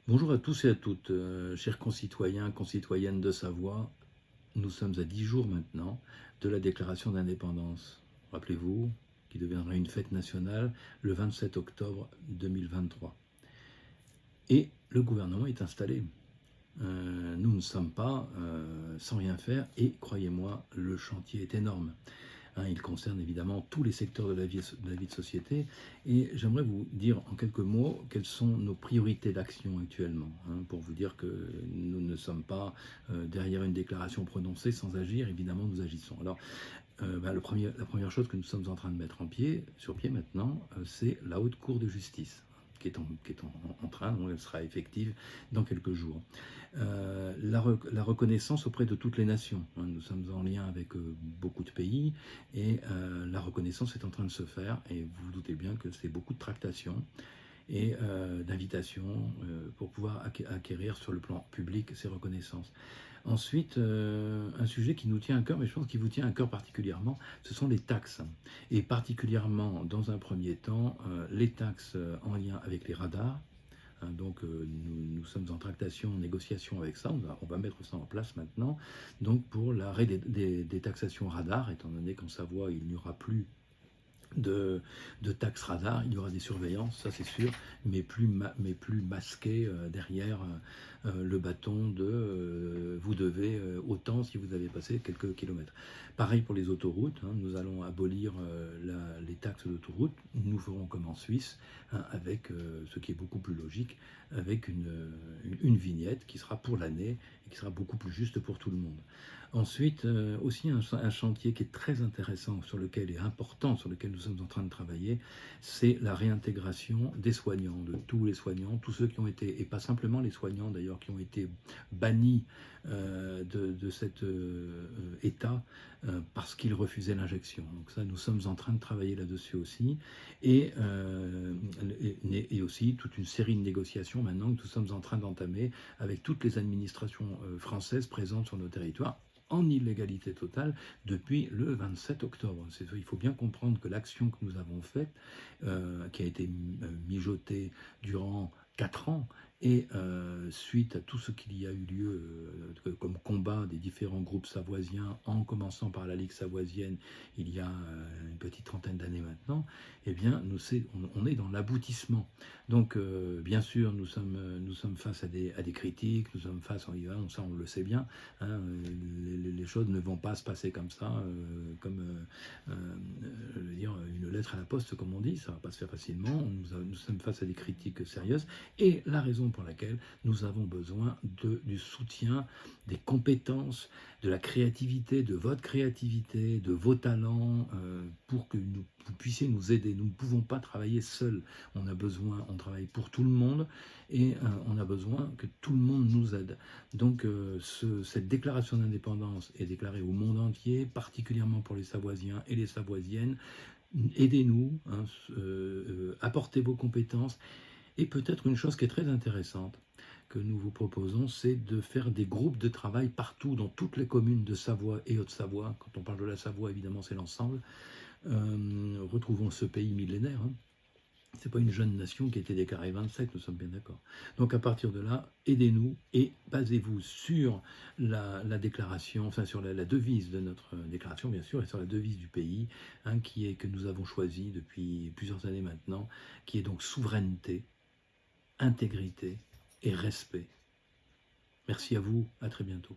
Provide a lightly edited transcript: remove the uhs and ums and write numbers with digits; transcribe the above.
Bonjour à tous et à toutes, chers concitoyens, concitoyennes de Savoie. Nous sommes à 10 jours maintenant de la déclaration d'indépendance. Rappelez-vous, qui deviendra une fête nationale le 27 octobre 2023. Et le gouvernement est installé. Nous ne sommes pas sans rien faire et croyez-moi, le chantier est énorme. Il concerne évidemment tous les secteurs de la vie de société. Et j'aimerais vous dire en quelques mots quelles sont nos priorités d'action actuellement, pour vous dire que nous ne sommes pas derrière une déclaration prononcée sans agir. Évidemment, nous agissons. Alors, la première chose que nous sommes en train de mettre sur pied maintenant, c'est la Haute Cour de justice, qui est en train, donc elle sera effective dans quelques jours. La reconnaissance auprès de toutes les nations. Nous sommes en lien avec beaucoup de pays et la reconnaissance est en train de se faire et vous vous doutez bien que c'est beaucoup de tractations et d'invitations pour pouvoir acquérir sur le plan public ces reconnaissances. Ensuite, un sujet qui nous tient à cœur, mais je pense qu'il vous tient à cœur particulièrement, ce sont les taxes. Et particulièrement, dans un premier temps, les taxes en lien avec les radars. Donc nous sommes en tractation, en négociation avec ça, on va mettre ça en place maintenant. Donc pour l'arrêt des taxations radars, étant donné qu'en Savoie, il n'y aura plus de taxes radar, il y aura des surveillances, ça c'est sûr, mais plus masquées derrière le bâton de vous devez autant si vous avez passé quelques kilomètres. Pareil pour les autoroutes, nous allons abolir les taxes d'autoroute, nous ferons comme en Suisse, avec ce qui est beaucoup plus logique, avec une vignette qui sera pour l'année et qui sera beaucoup plus juste pour tout le monde. Ensuite, aussi un chantier qui est très intéressant et important, sur lequel nous sommes en train de travailler, c'est la réintégration des soignants, de tous les soignants, tous ceux qui ont été, et pas simplement les soignants d'ailleurs, qui ont été bannis de cet état parce qu'ils refusaient l'injection. Donc ça, nous sommes en train de travailler là-dessus aussi, et aussi toute une série de négociations maintenant que nous sommes en train d'entamer avec toutes les administrations françaises présentes sur nos territoires, en illégalité totale depuis le 27 octobre. Il faut bien comprendre que l'action que nous avons faite, qui a été mijotée durant 4 ans, et suite à tout ce qu'il y a eu lieu comme combat des différents groupes savoisiens, en commençant par la Ligue savoisienne il y a une petite trentaine d'années maintenant, eh bien on est dans l'aboutissement. Donc bien sûr nous sommes face à des critiques, nous sommes face, ça on le sait bien, les choses ne vont pas se passer comme ça, je veux dire, une lettre à la poste, comme on dit, ça ne va pas se faire facilement. Nous sommes face à des critiques sérieuses, et la raison pour laquelle nous avons besoin du soutien, des compétences, de la créativité, de votre créativité, de vos talents, pour que vous puissiez nous aider. Nous ne pouvons pas travailler seuls. On travaille pour tout le monde, et on a besoin que tout le monde nous aide. Donc cette déclaration d'indépendance est déclarée au monde entier, particulièrement pour les Savoisiens et les Savoisiennes. Aidez-nous, apportez vos compétences, et peut-être une chose qui est très intéressante que nous vous proposons, c'est de faire des groupes de travail partout, dans toutes les communes de Savoie et Haute-Savoie. Quand on parle de la Savoie, évidemment, c'est l'ensemble. Retrouvons ce pays millénaire. C'est pas une jeune nation qui a été déclarée 27, nous sommes bien d'accord. Donc à partir de là, aidez-nous et basez-vous sur la déclaration, enfin sur la devise de notre déclaration, bien sûr, et sur la devise du pays, que nous avons choisi depuis plusieurs années maintenant, qui est donc souveraineté, intégrité et respect. Merci à vous, à très bientôt.